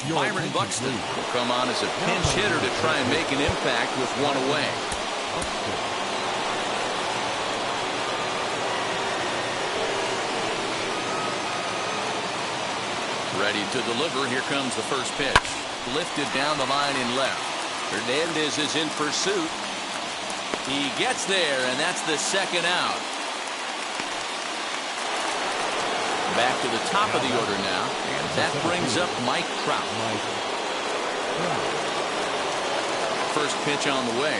Byron Buxton will come on as a pinch hitter to try and make an impact with one away. Ready to deliver. Here comes the first pitch. Lifted down the line in left. Hernandez is in pursuit. He gets there, and that's the second out. Back to the top of the order now. That brings up Mike Trout. First pitch on the way.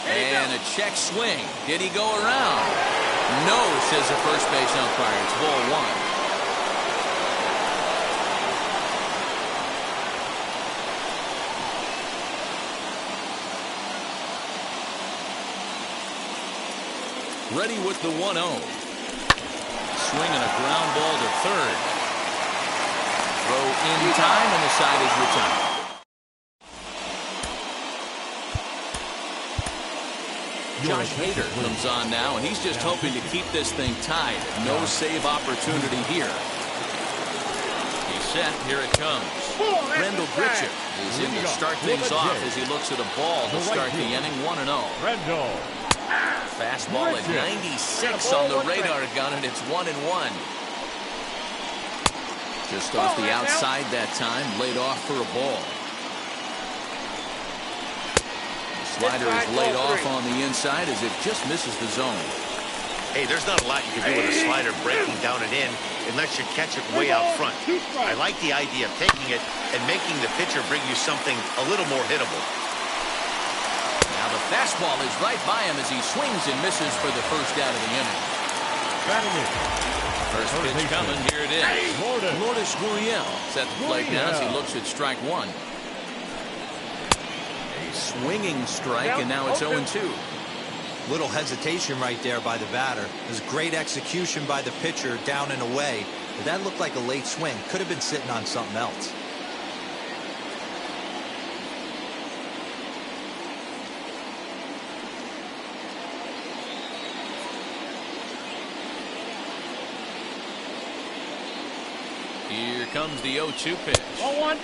And a check swing. Did he go around? No, says the first base umpire. It's ball one. Ready with the 1-0. Swinging a ground ball to third. Throw in time, and the side is retired. Josh Hader comes on now, and he's just hoping to keep this thing tied. No save opportunity here. He's set. Here it comes. Rendell Grichuk is in to start things off as he looks at a ball to start the inning. 1-0. Rendell. Fastball at 96 on the radar gun, and it's 1-1. Just off the outside that time, laid off for a ball. The slider is laid off on the inside as it just misses the zone. Hey, there's not a lot you can do with a slider breaking down and in unless you catch it way out front. I like the idea of taking it and making the pitcher bring you something a little more hittable. Now the fastball is right by him as he swings and misses for the first out of the inning. First pitch coming. Here it is. Lourdes Gurriel set the plate now as he looks at strike one. A swinging strike, and now it's 0-2. Little hesitation right there by the batter. There's great execution by the pitcher down and away. But that looked like a late swing. Could have been sitting on something else. Here comes the 0-2 pitch. 0-1.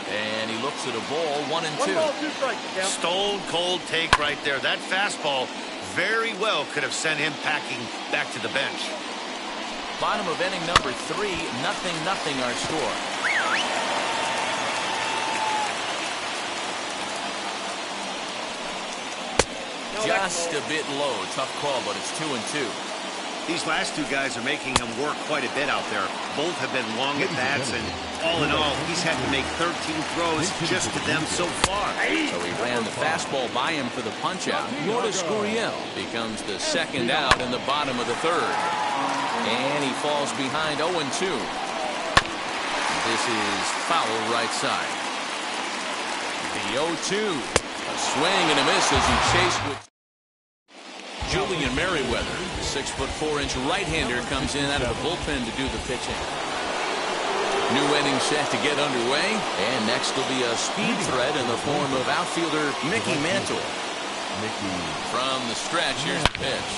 And he looks at a ball, 1-2. 1 ball, 2 strikes. Stone cold take right there. That fastball very well could have sent him packing back to the bench. Bottom of inning number 3, 0-0 our score. Just a bit low. Tough call, but it's 2-2. These last two guys are making him work quite a bit out there. Both have been long at bats, and all in all, he's had to make 13 throws just to them so far. So he ran the fastball by him for the punch-out. Lourdes Gurriel becomes the second out in the bottom of the third. And he falls behind 0-2. This is foul right side. The 0-2. A swing and a miss as he chased with Julian Merriweather. The 6'4" right-hander comes in out of the bullpen to do the pitching. New inning set to get underway, and next will be a speed threat in the form of outfielder Mickey Mantle. From the stretch, here's the pitch.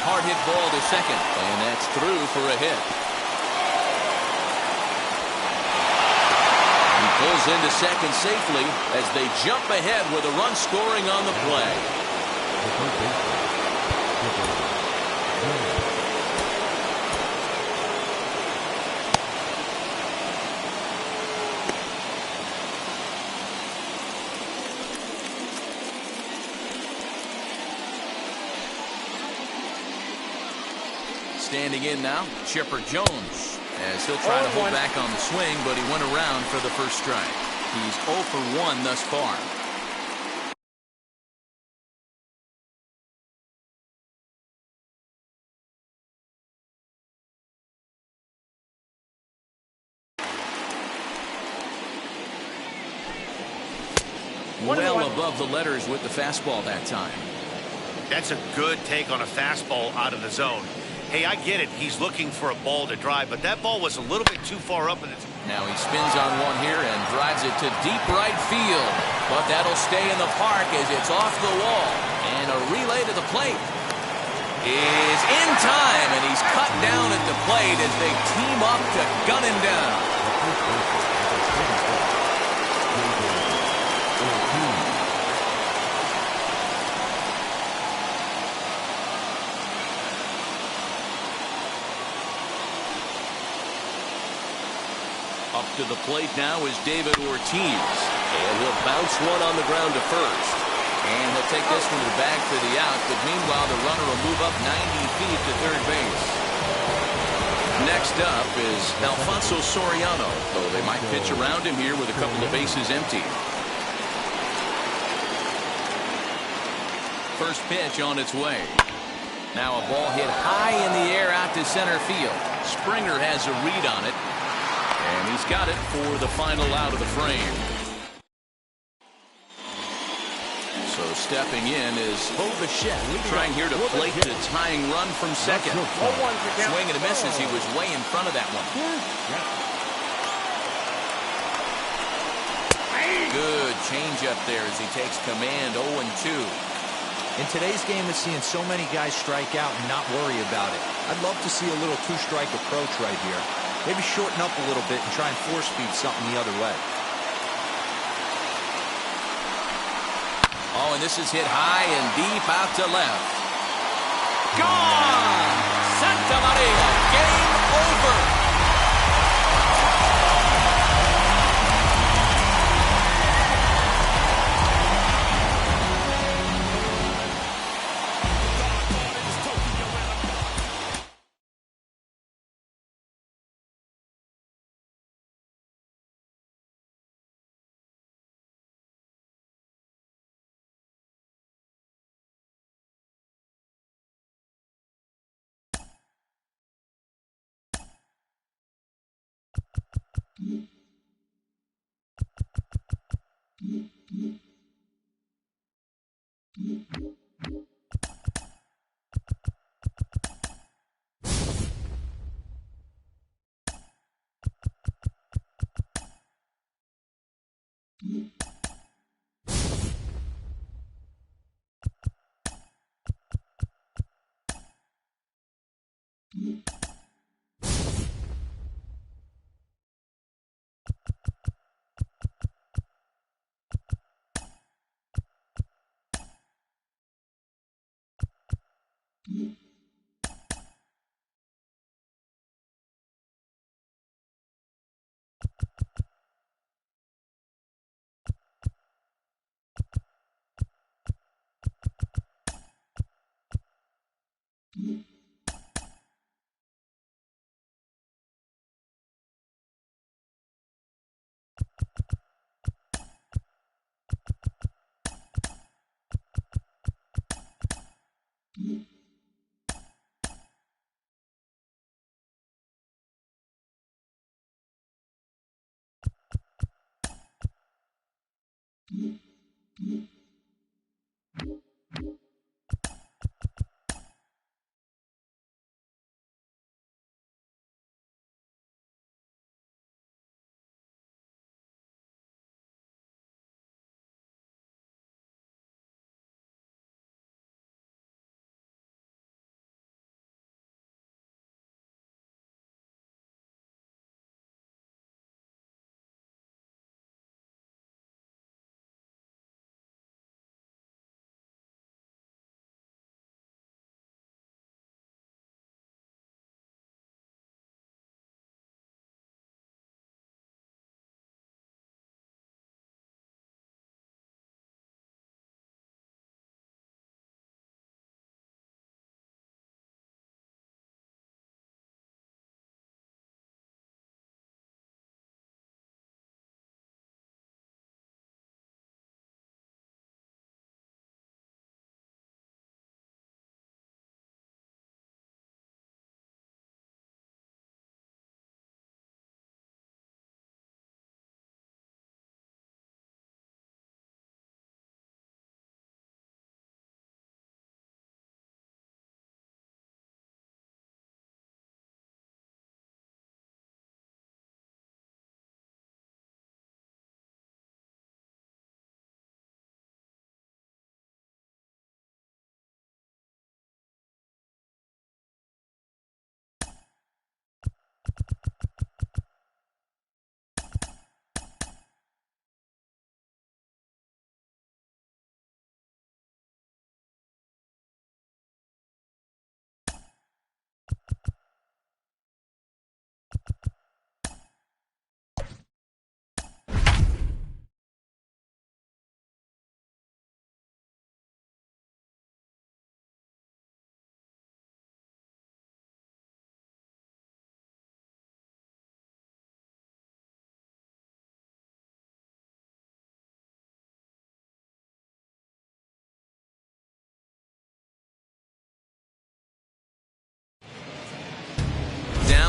Hard hit ball to second, and that's through for a hit. He pulls into second safely as they jump ahead with a run scoring on the play. Standing in now, Chipper Jones, as he'll try to hold back on the swing, but he went around for the first strike. He's 0 for 1 thus far. Well above the letters with the fastball that time. That's a good take on a fastball out of the zone. Hey, I get it. He's looking for a ball to drive, but that ball was a little bit too far up. Now he spins on one here and drives it to deep right field. But that'll stay in the park as it's off the wall. And a relay to the plate is in time, and he's cut down at the plate as they team up to gun him down. Up to the plate now is David Ortiz. And he'll bounce one on the ground to first. And he'll take this one to the bag for the out. But meanwhile, the runner will move up 90 feet to third base. Next up is Alfonso Soriano. Though they might pitch around him here with a couple of bases empty. First pitch on its way. Now a ball hit high in the air out to center field. Springer has a read on it. And he's got it for the final out of the frame. So stepping in is trying here to plate the tying run from second. Swing and a miss as he was way in front of that one. Good changeup there as he takes command. 0-2. In today's game, it's seeing so many guys strike out and not worry about it. I'd love to see a little two-strike approach right here. Maybe shorten up a little bit and try and force feed something the other way. Oh, and this is hit high and deep out to left. Gone! Santa Maria, game over.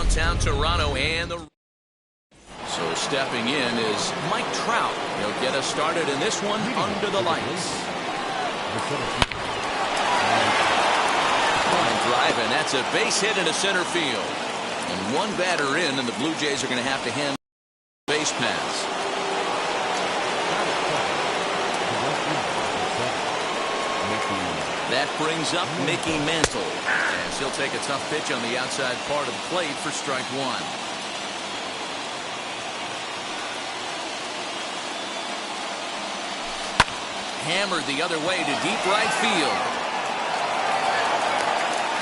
downtown Toronto, and so stepping in is Mike Trout. He'll get us started in this one under the lights. Line drive, and that's a base hit into center field. And one batter in, and the Blue Jays are going to have to hand base pass. That brings up Mickey Mantle, as he'll take a tough pitch on the outside part of the plate for strike one. Hammered the other way to deep right field.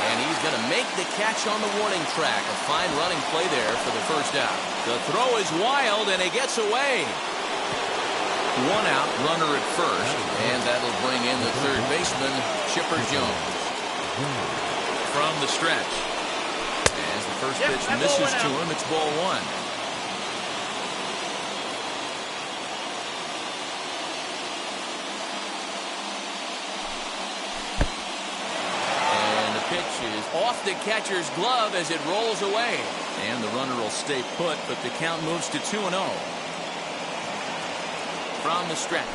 And he's going to make the catch on the warning track. A fine running play there for the first out. The throw is wild, and he gets away. One out, runner at first, and that'll bring in the third baseman, Chipper Jones. From the stretch. As the first pitch misses to him, it's ball one. And the pitch is off the catcher's glove as it rolls away. And the runner will stay put, but the count moves to 2-0. From the stretch.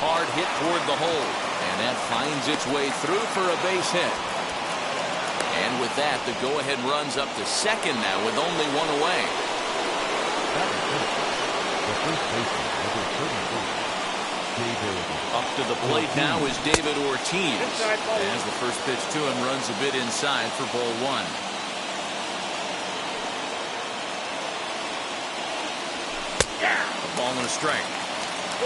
Hard hit toward the hole. And that finds its way through for a base hit. And with that, the go-ahead runs up to second now with only one away. Up to the plate now is David Ortiz. As the first pitch to him runs a bit inside for ball one. Ball and a strike.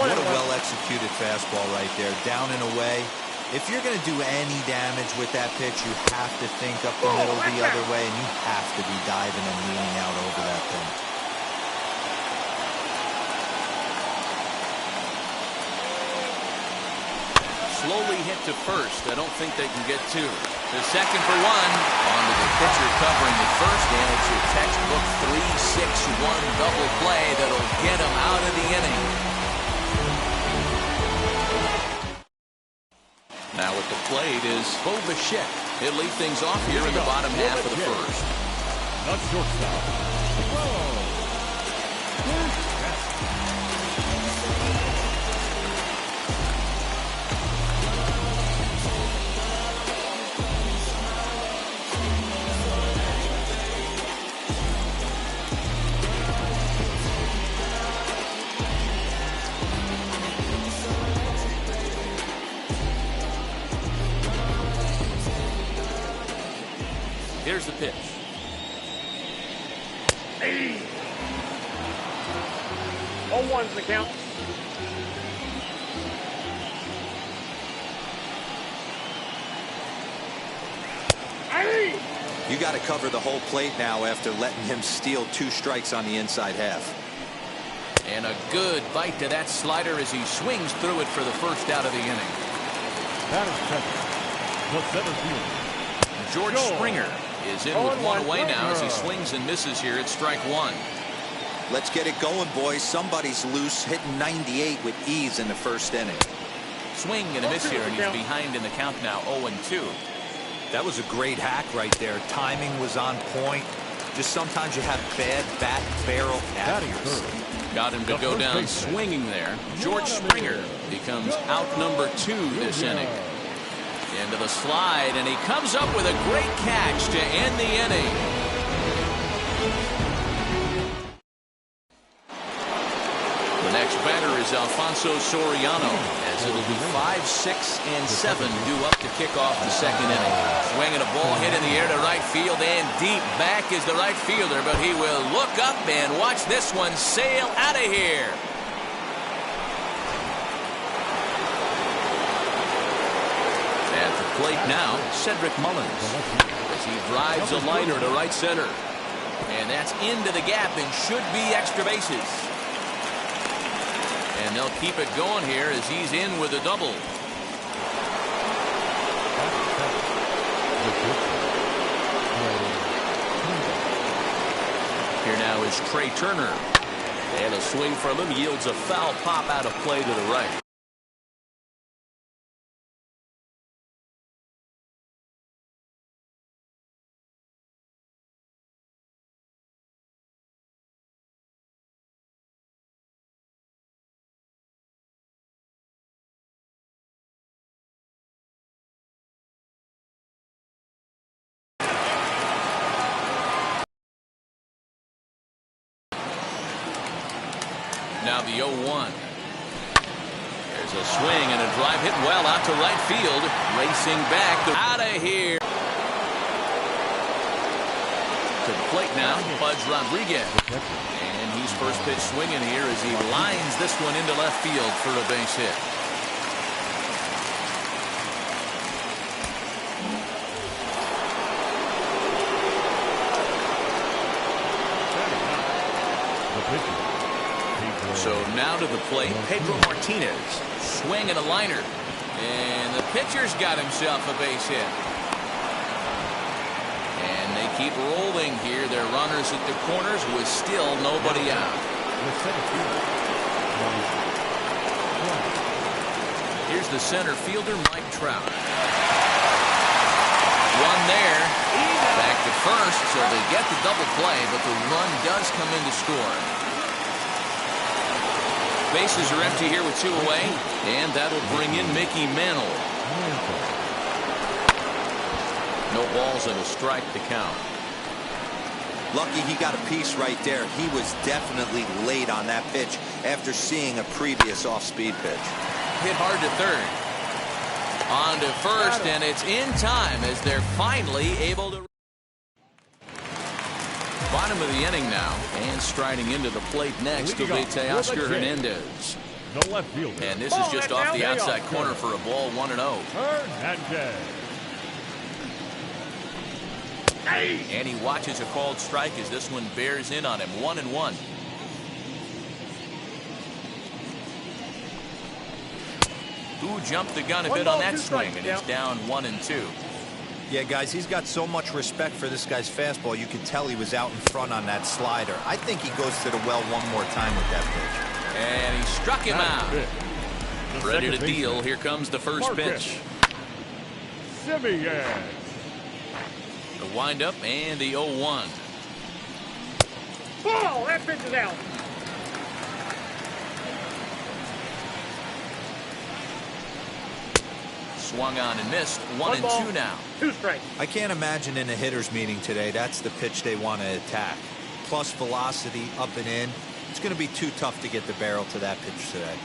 What a well-executed fastball right there. Down and away. If you're going to do any damage with that pitch, you have to think up the middle the other way, and you have to be diving and leaning out over that thing. Slowly hit to first. I don't think they can get two. The second for one. On to the pitcher covering the first, and it's your textbook 3-6-1 double play that'll get him out of the inning. Now at the plate is Bo Bichette. He'll lead things off here in the bottom half of the first. Not shortstop. Here's the pitch. Hey. 0-1's the count. Hey. You got to cover the whole plate now after letting him steal 2 strikes on the inside half. And a good bite to that slider as he swings through it for the first out of the inning. That is second. The center field. George Springer is in with one away now as he swings and misses here at strike one. Let's get it going, boys. Somebody's loose, hitting 98 with ease in the first inning. Swing and a miss here, and he's behind in the count now, 0-2. That was a great hack right there. Timing was on point. Just sometimes you have bad bat barrel accuracy. Got him to go down swinging there. George Springer becomes out number 2 this inning. Into the slide, and he comes up with a great catch to end the inning. The next batter is Alfonso Soriano, as it'll be 5, 6, and 7 due up to kick off the second inning. Swinging a ball hit in the air to right field, and deep back is the right fielder, but he will look up and watch this one sail out of here. At the plate now, Cedric Mullins, as he drives a liner to right center. And that's into the gap and should be extra bases. And they'll keep it going here as he's in with a double. Here now is Trey Turner. And a swing from him yields a foul pop out of play to the right. Now the 0-1. There's a swing and a drive hit well out to right field. Racing back. Out of here. To the plate now, Pudge Rodriguez. And he's first pitch swinging here as he lines this one into left field for a base hit. So now to the plate, Pedro Martinez. Swing and a liner. And the pitcher's got himself a base hit. And they keep rolling here. They're runners at the corners with still nobody out. Here's the center fielder, Mike Trout. One there. Back to first, so they get the double play, but the run does come in to score. Bases are empty here with 2 away, and that'll bring in Mickey Mantle. No balls and a strike to count. Lucky he got a piece right there. He was definitely late on that pitch after seeing a previous off-speed pitch. Hit hard to third. On to first, and it's in time as they're finally able to. Bottom of the inning now, and striding into the plate next will be Teoscar Hernandez. The left fielder. And this is just off the outside corner for a ball, 1-0. Hernandez. And he watches a called strike as this one bears in on him, 1-1. Who jumped the gun a bit on that swing, and he's down 1-2. Yeah, guys, he's got so much respect for this guy's fastball. You could tell he was out in front on that slider. I think he goes to the well one more time with that pitch. And he struck him out. Ready to deal. Here comes the first pitch. Simeon. The windup and the 0-1. Ball, that pitch is out. Swung on and missed. 1-2 now. 2 strikes. I can't imagine in a hitters meeting today that's the pitch they want to attack. Plus velocity up and in. It's going to be too tough to get the barrel to that pitch today.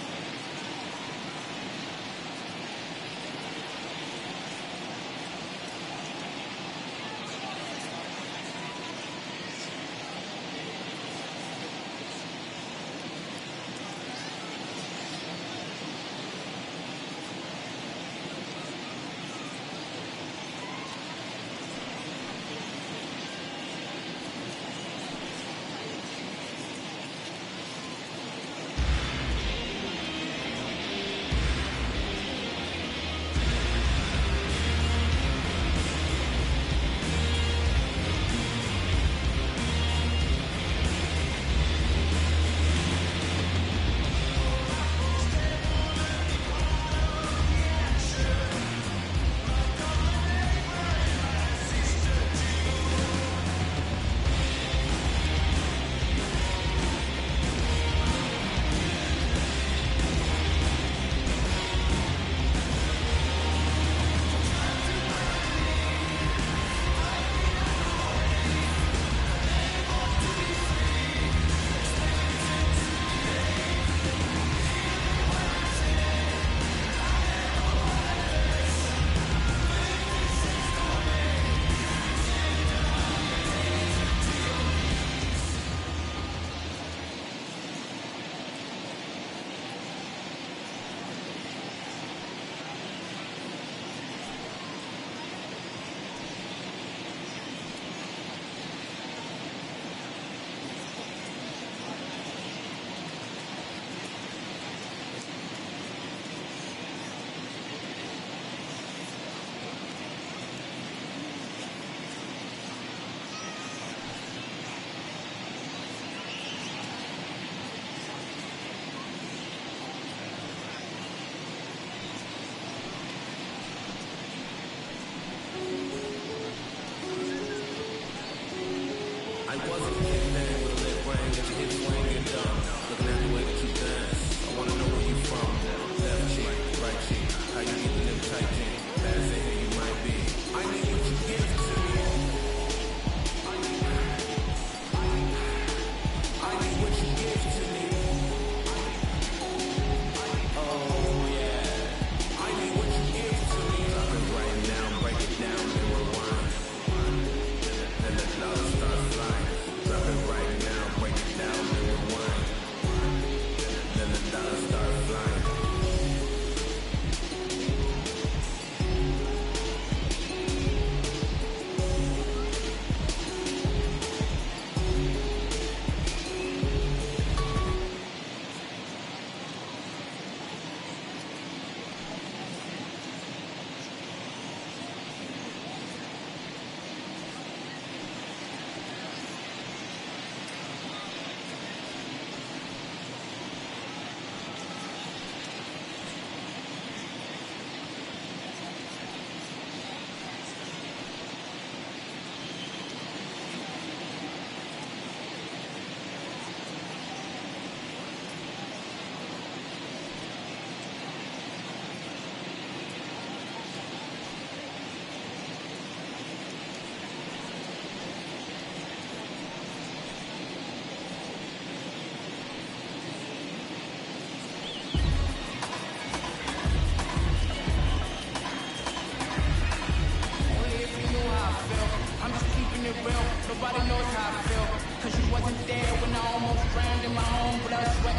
Drowned in my own blood, sweat,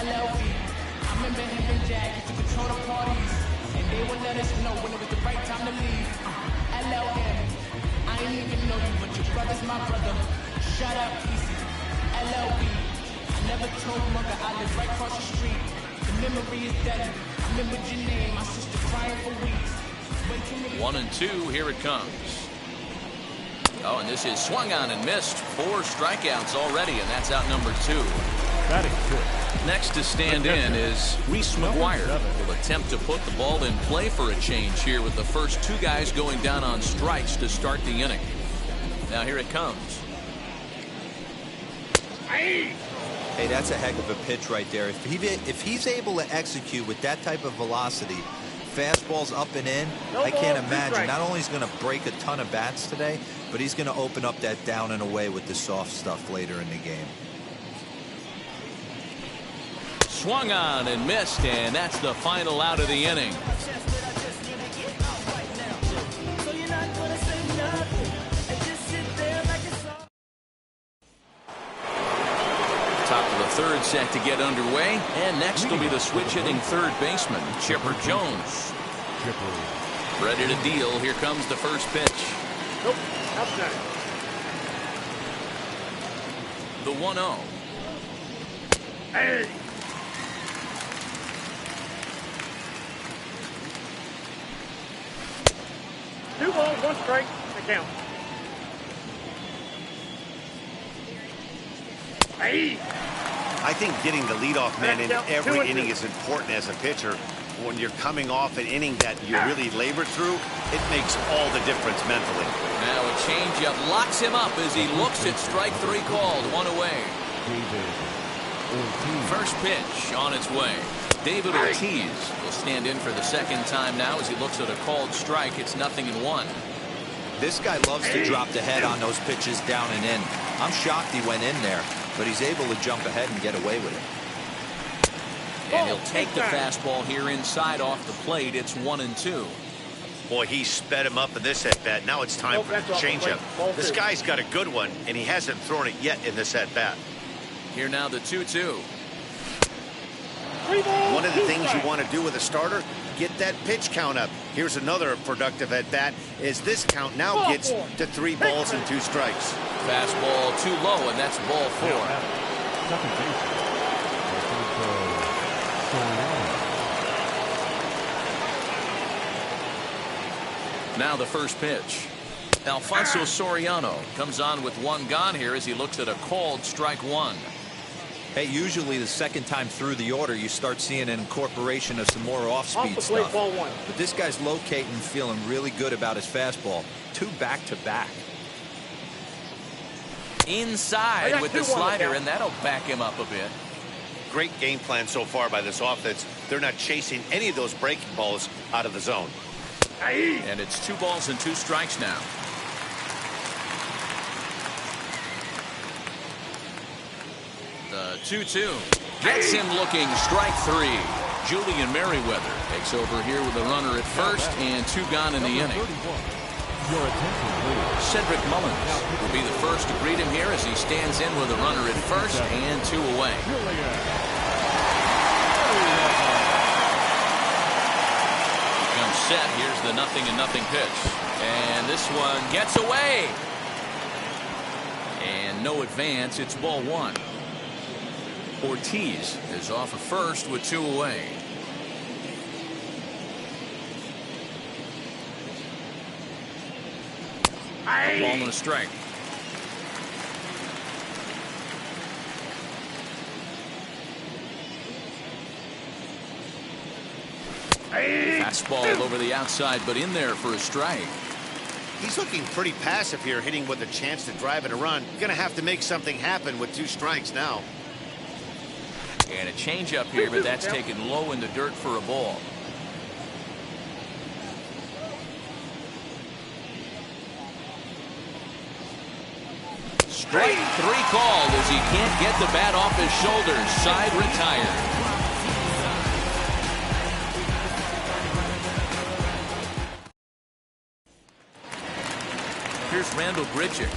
LLB. I remember him and Jack used to control the parties, and they would let us know when it was the right time to leave. LLM, I ain't even know you, but your brother's my brother. Shut up, easy. LLB, I never told mother I live right across the street. The memory is dead. I remembered your name, my sister crying for weeks. 1-2, here it comes. Oh, and this is swung on and missed. 4 strikeouts already, and that's out number 2. Batting fifth. Next to stand in is Reese Mcguire. Will attempt to put the ball in play for a change here with the first 2 guys going down on strikes to start the inning. Now here it comes. Hey, that's a heck of a pitch right there. If he's able to execute with that type of velocity, fastballs up and in, I can't imagine. Not only is he going to break a ton of bats today, but he's going to open up that down and away with the soft stuff later in the game. Swung on and missed, and that's the final out of the inning. Top of the third set to get underway, and next will be the switch-hitting third baseman, Chipper Jones. Ready to deal. Here comes the first pitch. Nope, outside. The 1-0. Hey. Two balls, 1 strike, the count. Hey. I think getting the leadoff man in Count, every 2-2. inning is important as a pitcher. When you're coming off an inning that you really labored through, it makes all the difference mentally. Now a changeup locks him up as he looks at strike 3 called. 1 away. First pitch on its way. David Ortiz will stand in for the second time now as he looks at a called strike. It's 0-1. This guy loves to drop the head on those pitches down and in. I'm shocked he went in there, but he's able to jump ahead and get away with it. And he'll take the fastball here inside off the plate. It's 1-2. Boy, he sped him up in this at-bat. Now it's time for the changeup. This guy's got a good one, and he hasn't thrown it yet in this at-bat. Here now the 2-2. One of the things you want to do with a starter, get that pitch count up. Here's another productive at-bat as this count now gets to 3 balls and 2 strikes. Fastball too low, and that's ball 4. Second baseman. Now the first pitch. Alfonso Soriano comes on with 1 gone here as he looks at a called strike 1. Hey, usually the second time through the order, you start seeing an incorporation of some more off-speed stuff. Ball 1. But this guy's locating, feeling really good about his fastball. 2 back-to-back. Inside with the slider, and that'll back him up a bit. Great game plan so far by this offense. They're not chasing any of those breaking balls out of the zone. And it's 2 balls and 2 strikes now. The 2-2 gets him looking. Strike 3. Julian Merriweather takes over here with a runner at first and 2 gone in the inning. Cedric Mullins will be the first to greet him here as he stands in with a runner at first and 2 away. Comes set. Here's the 0-0 pitch. And this one gets away. And no advance. It's ball 1. Ortiz is off at first with 2 away. Ball and a strike. Fastball over the outside, but in there for a strike. He's looking pretty passive here, hitting with a chance to drive it a run. Going to have to make something happen with 2 strikes now. And a changeup here, but that's taken low in the dirt for a ball. Strike 3 called as he can't get the bat off his shoulders. Side retired. Here's Randall Grichuk.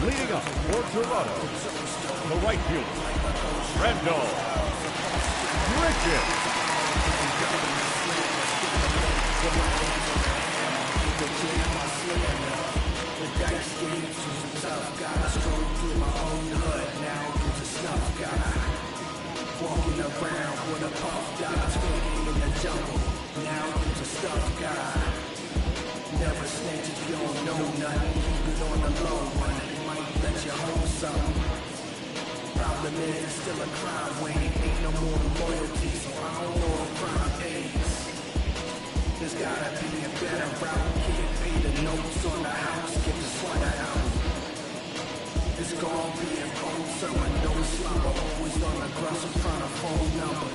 Leading up for Toronto, the right fielder, Randall Richards. The dice game was a tough guy. Strode through my own hood, now it's a snuff guy. Walking around with a puff dodge, skating in the jungle. Now it's a stuff guy. Never snitch if you don't know nothing. Keep it on the low one. It might let you hold something. Problem is, it's still a crime wave. Ain't no more loyalty, so I don't know if crime pays. There's gotta be a better route. Can't pay the notes on the house. Get the sweater out. It's gonna be a cold summer. No slumber. Always on the cross in front of phone number.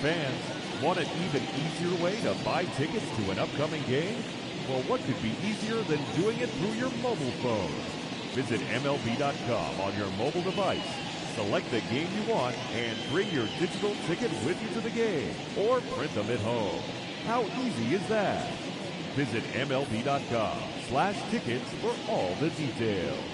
Fans, want an even easier way to buy tickets to an upcoming game? Well, what could be easier than doing it through your mobile phone? Visit MLB.com on your mobile device. Select the game you want and bring your digital ticket with you to the game or print them at home. How easy is that? Visit MLB.com/tickets for all the details.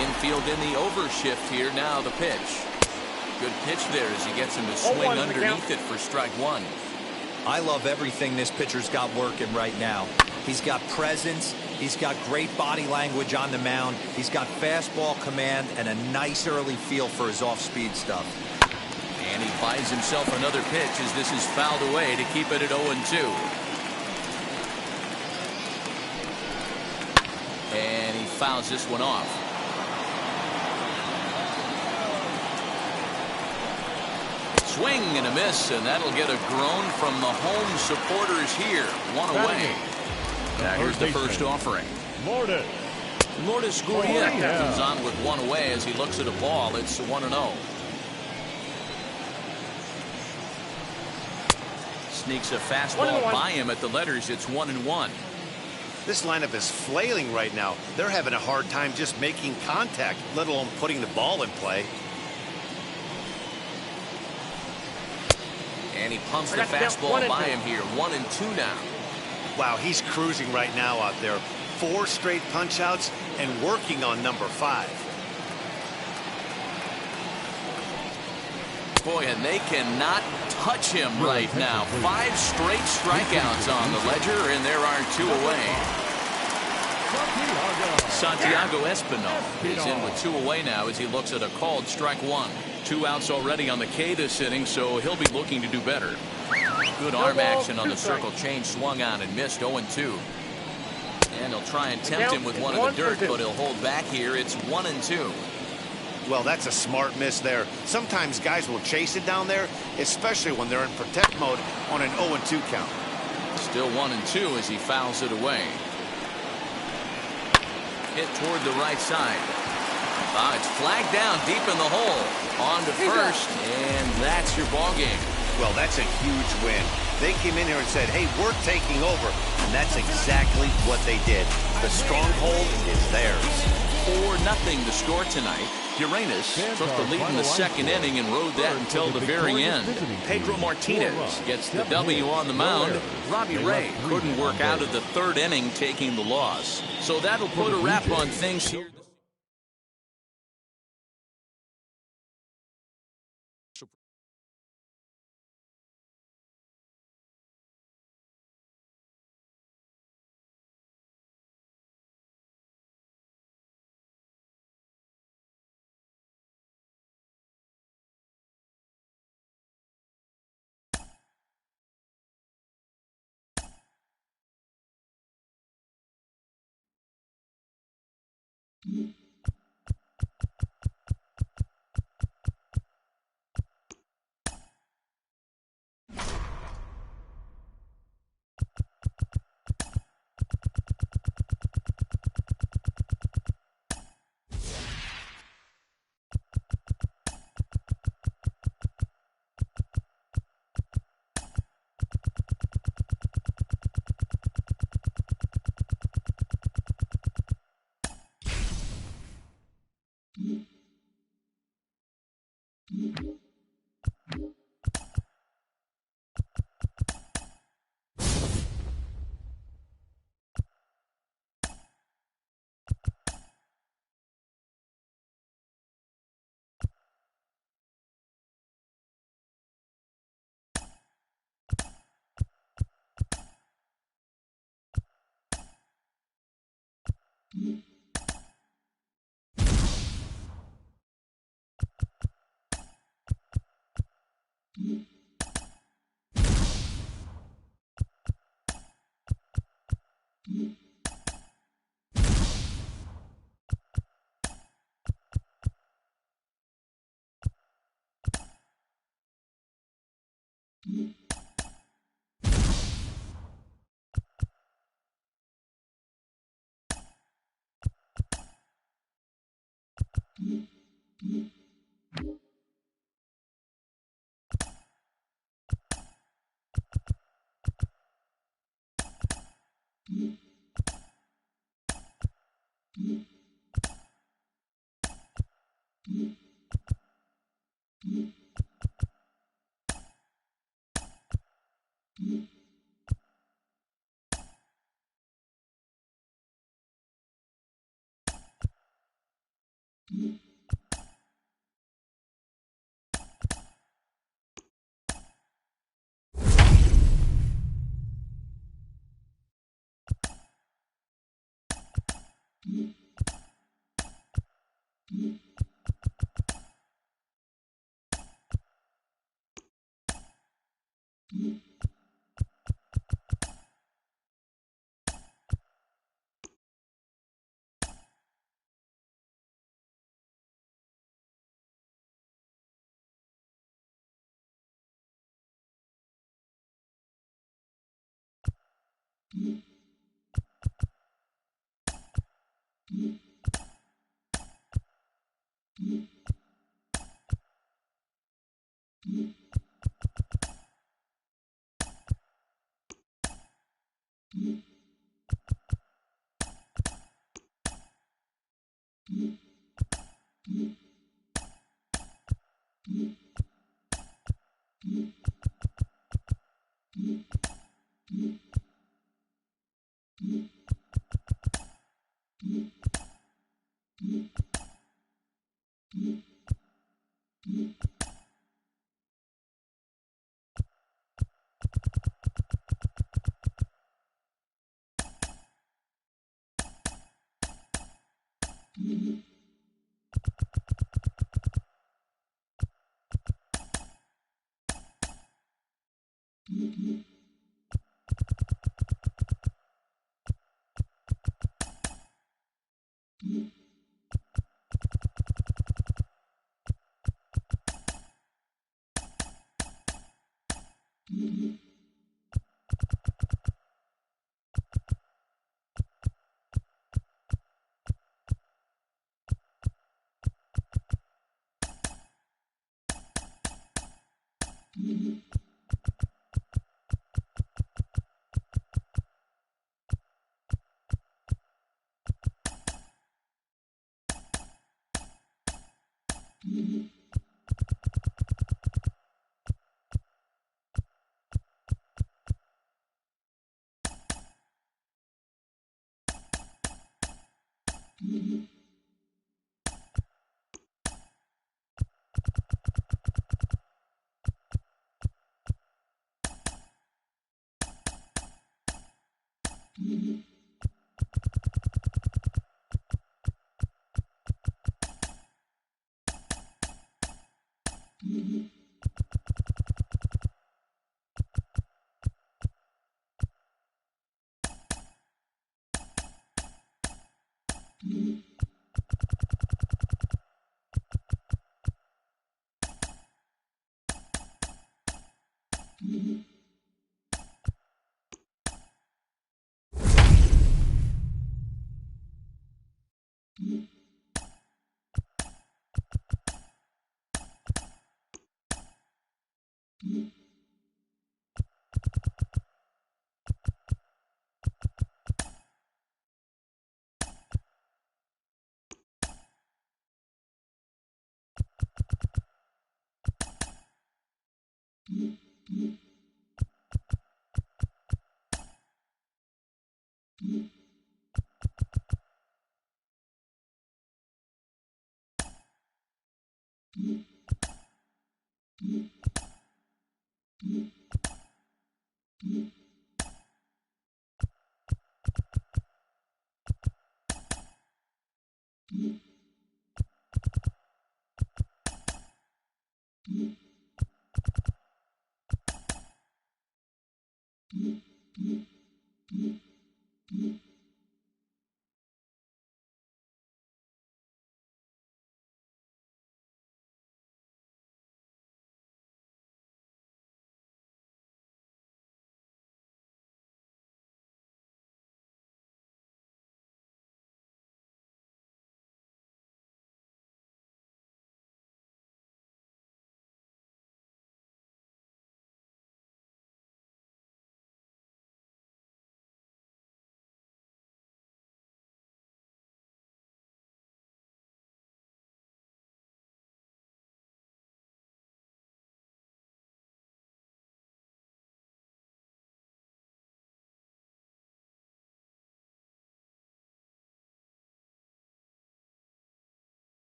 Infield in the overshift here. Now the pitch. Good pitch there as he gets him to swing underneath it for strike one. I love everything this pitcher's got working right now. He's got presence. He's got great body language on the mound. He's got fastball command and a nice early feel for his off-speed stuff. And he buys himself another pitch as this is fouled away to keep it at 0-2. And he fouls this one off. Swing and a miss, and that'll get a groan from the home supporters here. One away. Now here's the first offering. Morton. Lourdes Gurriel comes on with one away as he looks at a ball. It's 1-0. Sneaks a fastball by him at the letters. It's 1-1. This lineup is flailing right now. They're having a hard time just making contact, let alone putting the ball in play. And he pumps the fastball by him here. 1-2 now. Wow, he's cruising right now out there. 4 straight punch-outs and working on number 5. Boy, and they cannot touch him right now. 5 straight strikeouts on the ledger, and there are 2 away. Santiago Espinal is in with 2 away now as he looks at a called strike 1. 2 outs already on the K this inning, so he'll be looking to do better. Good arm action on the circle change, swung on and missed. 0-2. And he'll try and tempt him with one in the dirt, but he'll hold back here. It's 1-2. Well, that's a smart miss there. Sometimes guys will chase it down there, especially when they're in protect mode on an 0-2 count. Still 1-2 as he fouls it away. Hit toward the right side. It's flagged down deep in the hole. On to first, and that's your ball game. Well, that's a huge win. They came in here and said, hey, we're taking over. And that's exactly what they did. The stronghold is theirs. 4-0 the score tonight. Uranus took the lead in the second inning and rode that until the very end. Pedro Martinez gets the W on the mound. Robbie Ray couldn't work out of the third inning, taking the loss. So that'll put a wrap on things here.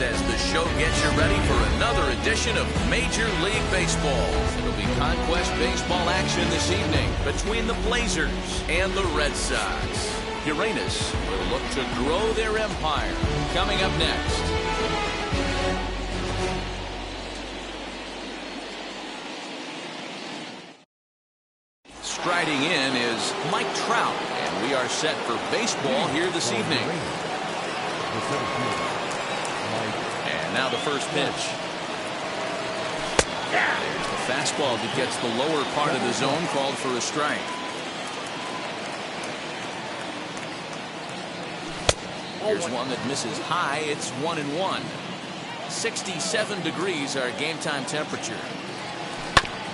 as the show gets you ready for another edition of Major League Baseball. It'll be Conquest Baseball action this evening between the Blazers and the Red Sox. Uranus will look to grow their empire. Coming up next. Striding in is Mike Trout, and we are set for baseball here this evening. And now the first pitch. There's the fastball that gets the lower part of the zone, called for a strike. Here's one that misses high. It's 1-1. 67 degrees our game time temperature.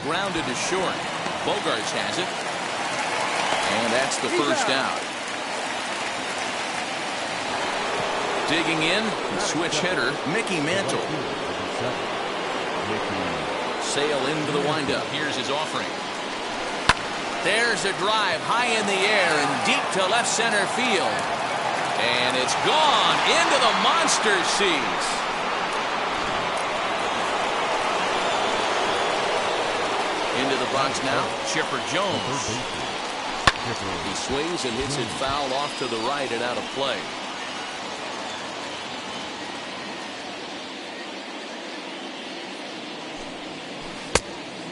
Grounded to short. Bogarts has it. And that's the first out. Digging in, switch hitter, Mickey Mantle. Sail into the windup. Here's his offering. There's a drive high in the air and deep to left center field. And it's gone into the monster seats. Into the box now, Chipper Jones. He swings and hits it foul off to the right and out of play.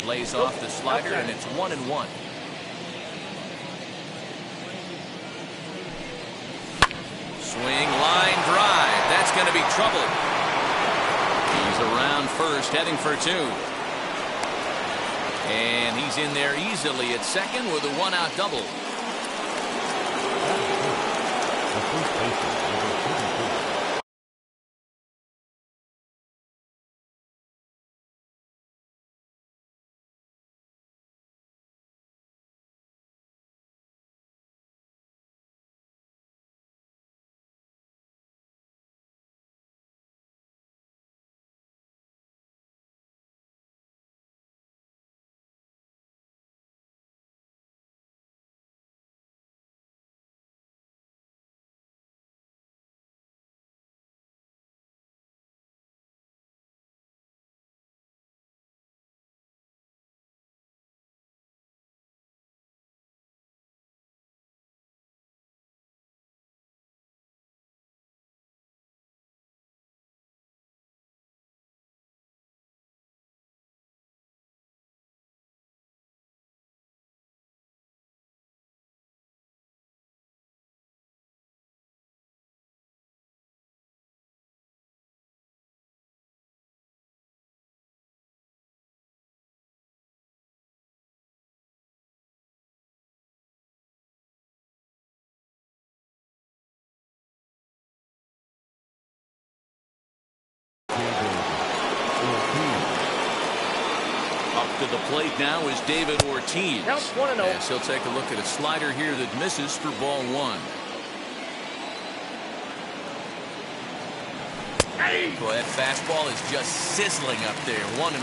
Lays off the slider, and it's 1-1. Swing, line drive. That's going to be trouble. He's around first, heading for two. And he's in there easily at second with a one-out double. Up to the plate now is David Ortiz. Counts 1-0. Yes, he'll take a look at a slider here that misses for ball one. Boy, that fastball is just sizzling up there. 1-1.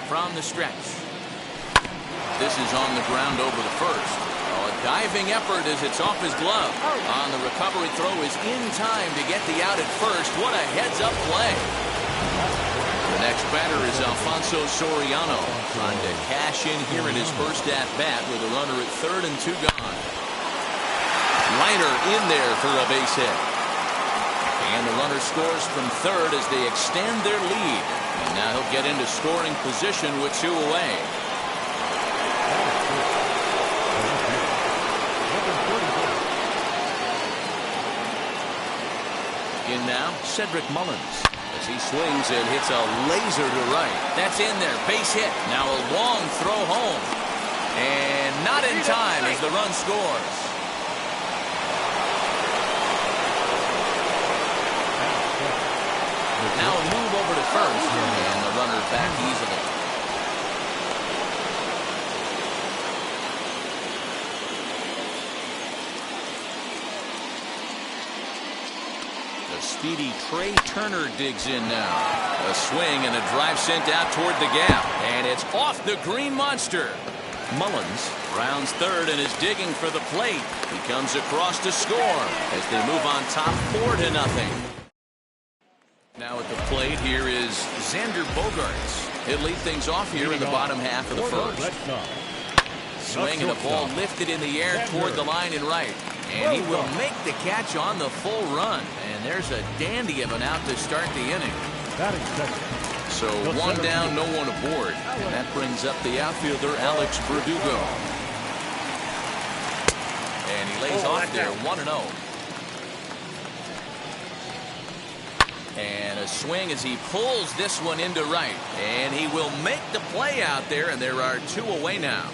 From the stretch. This is on the ground over the first. Oh, a diving effort as it's off his glove. On the recovery throw is in time to get the out at first. What a heads-up play. The next batter is Alfonso Soriano, trying to cash in here in his first at-bat with a runner at third and two gone. Liner in there for a base hit. And the runner scores from third as they extend their lead. And now he'll get into scoring position with two away. In now, Cedric Mullins. As he swings and hits a laser to right. That's in there. Base hit. Now a long throw home. And not in time as the run scores. Now a move over to first. And the runner back easily. The speedy Trey Turner digs in now. A swing and a drive sent out toward the gap. And it's off the green monster. Mullins rounds third and is digging for the plate. He comes across to score as they move on top 4-0. Now at the plate here is Xander Bogaerts. He'll lead things off here in the bottom half of the first. Swing and a ball lifted in the air toward the line and right. And he will make the catch on the full run. And there's a dandy of an out to start the inning. So one down, no one aboard. And that brings up the outfielder, Alex Verdugo. And he lays off there, 1-0. And a swing as he pulls this one into right. And he will make the play out there, and there are 2 away now.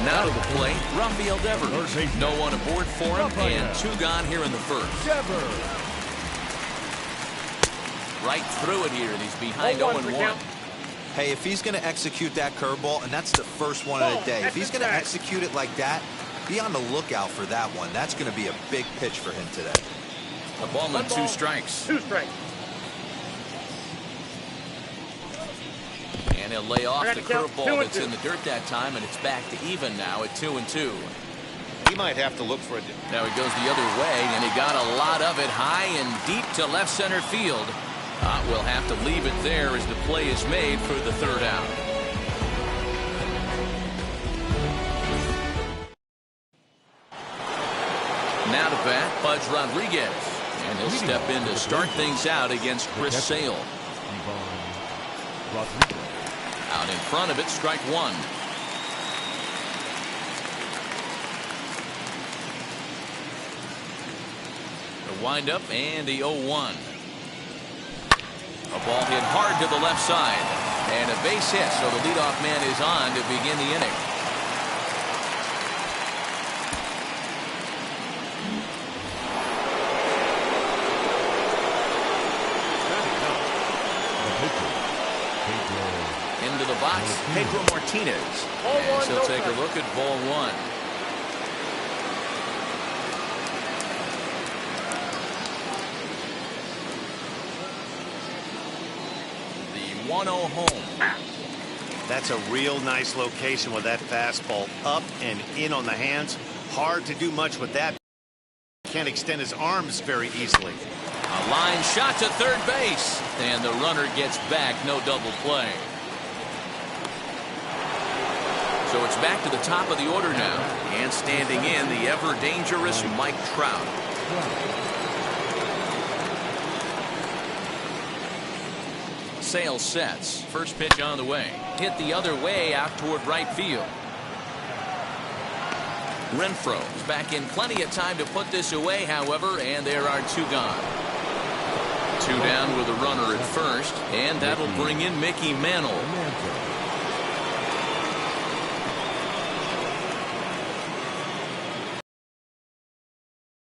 Now to the plate, Rafael Devers. No one aboard for him, and 2 gone here in the first. Right through it here, and he's behind 0-1. Hey, if he's going to execute that curveball, and that's the first one of the day, if he's going to execute it like that, be on the lookout for that one. That's going to be a big pitch for him today. A ball and 2 strikes. 2 strikes. And he'll lay off the curveball that's in the dirt that time, and it's back to even now at 2-2. He might have to look for it. Now he goes the other way, and he got a lot of it high and deep to left center field. We'll have to leave it there as the play is made for the 3rd out. Now to bat, Pudge Rodriguez. And he'll step in to start things out against Chris Sale. Out in front of it, strike 1. The windup and the 0-1. A ball hit hard to the left side. And a base hit, so the leadoff man is on to begin the inning. Into the box, Pedro Martinez. And he'll take a look at ball 1. The 1-0 home. That's a real nice location with that fastball up and in on the hands. Hard to do much with that. Can't extend his arms very easily. A line shot to third base. And the runner gets back. No double play. So it's back to the top of the order now. And standing in, the ever-dangerous Mike Trout. Sale sets. First pitch on the way. Hit the other way out toward right field. Renfroe is back in plenty of time to put this away, however, and there are 2 gone. 2 down with a runner at first, and that'll bring in Mickey Mantle.